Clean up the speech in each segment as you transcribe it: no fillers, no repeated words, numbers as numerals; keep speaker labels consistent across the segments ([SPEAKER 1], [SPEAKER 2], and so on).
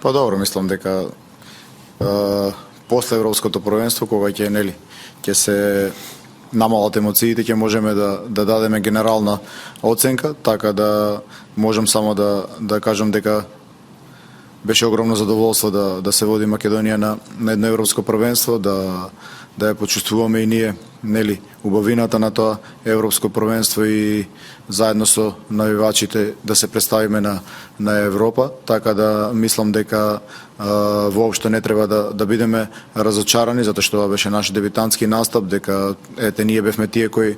[SPEAKER 1] Па добро, мислам дека после европското првенство кога ќе се намалат емоциите, ќе можеме да дадеме генерална оценка, така да можам само да кажам дека беше огромно задоволство да се води Македонија на едно европско првенство, да ја почувствуваме и ние, убавината на тоа европско првенство и заедно со навивачите да се представиме на Европа, така да мислам дека воопшто не треба да бидеме разочарани, затоа што тоа беше наш дебитантски настап, дека ние бевме тие кои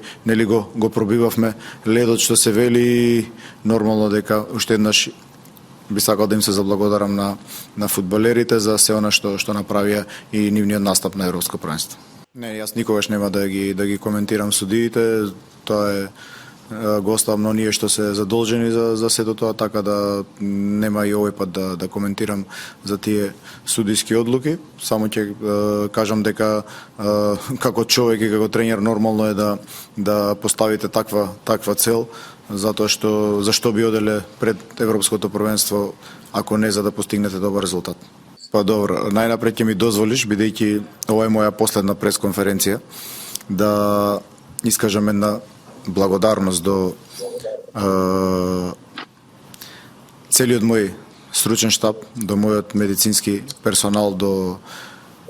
[SPEAKER 1] го пробивавме ледот што се вели, нормално дека уште еднаш би сакал да им се заблагодарам на фудбалерите за се она што направија и нивниот настап на европско првенство. Не, јас никогаш нема да ги коментирам судиите, тоа е го оставам на оние што се задолжени за сето тоа, така да нема и овој пат да коментирам за тие судиски одлуки. Само ќе кажам дека како човек и како тренер нормално е да поставите таква цел, затоа што зашто би оделе пред европското првенство ако не за да постигнете добар резултат. Па добро, најнапред ќе ми дозволиш, бидејќи ова е моја последна пресконференција, да искажам една благодарност до целиот мој стручен штаб, до мојот медицински персонал, до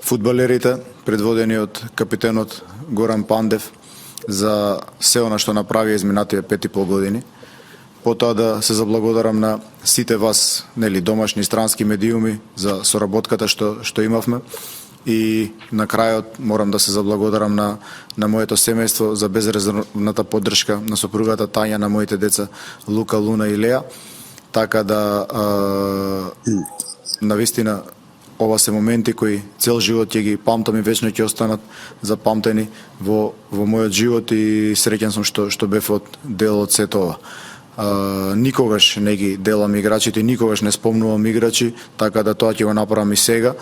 [SPEAKER 1] фудбалерите, предводени од капитенот Горан Пандев, за се она што направи изминатите 5,5 години. Потоа да се заблагодарам на сите вас, домашни странски медиуми за соработката што имавме. И на крајот морам да се заблагодарам на моето семејство за безрезервната поддршка, на сопругата Тања, на моите деца Лука, Луна и Леа. Така да навистина ова се моменти кои цел живот ќе ги памтам и вечно ќе останат запамтени во мојот живот и среќен сум што бев дел од сето ова. Никогаш не ги делам играчите, никогаш не спомнувам играчи, така да тоа ќе го направам и сега.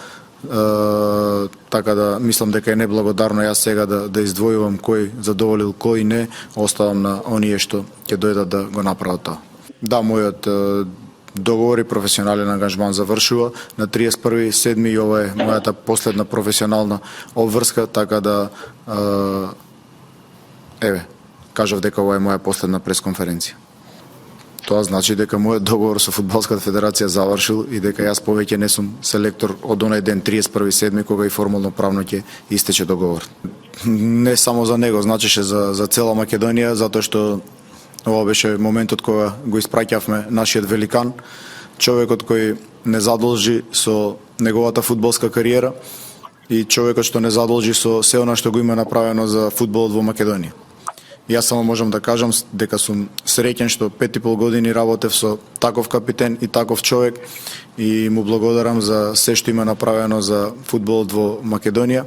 [SPEAKER 1] Така да мислам дека е неблагодарно јас сега да издвојувам кој задоволил, кој не, оставам на оние што ќе дојдат да го направат тоа. Да, мојот договор и професионален ангажман завршува на 31.7. и ова е мојата последна професионална обврска, така да кажав дека ова е моја последна пресконференција. Тоа значи дека мојот договор со Фудбалската федерација завршил и дека јас повеќе не сум селектор од онај ден 31.7. кога и формално правно ќе истече договор. Не само за него, значеше за цела Македонија, затоа што ова беше моментот кога го испраќавме нашиот великан, човекот кој не задолжи со неговата фудбалска кариера и човекот што не задолжи со се она што го има направено за фудбалот во Македонија. Јас само можам да кажам дека сум среќен што 5,5 години работев со таков капитен и таков човек и му благодарам за се што има направено за фудбалот во Македонија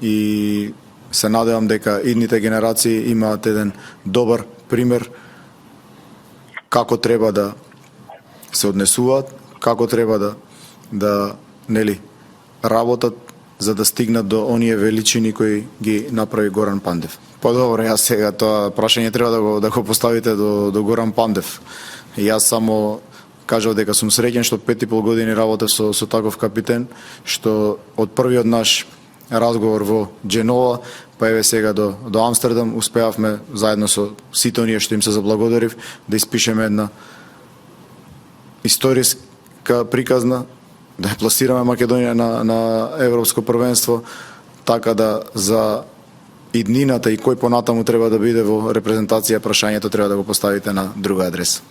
[SPEAKER 1] и се надевам дека идните генерации имаат еден добар пример како треба да се однесуваат, како треба да работат за да стигнат до оние величини кои ги направи Горан Пандев. Па добро, јас сега тоа прашање треба да го поставите до Горан Пандев. Јас само кажав дека сум среќен што 5,5 години работев со таков капитен, што од првиот наш разговор во Дженова, па еве сега до Амстердам, успеавме заедно со сите оние што им се заблагодарив да испишеме една историска приказна, да ја пласираме Македонија на европско првенство, така да за иднината и кој понатаму треба да биде во репрезентација, прашањето треба да го поставите на друга адреса.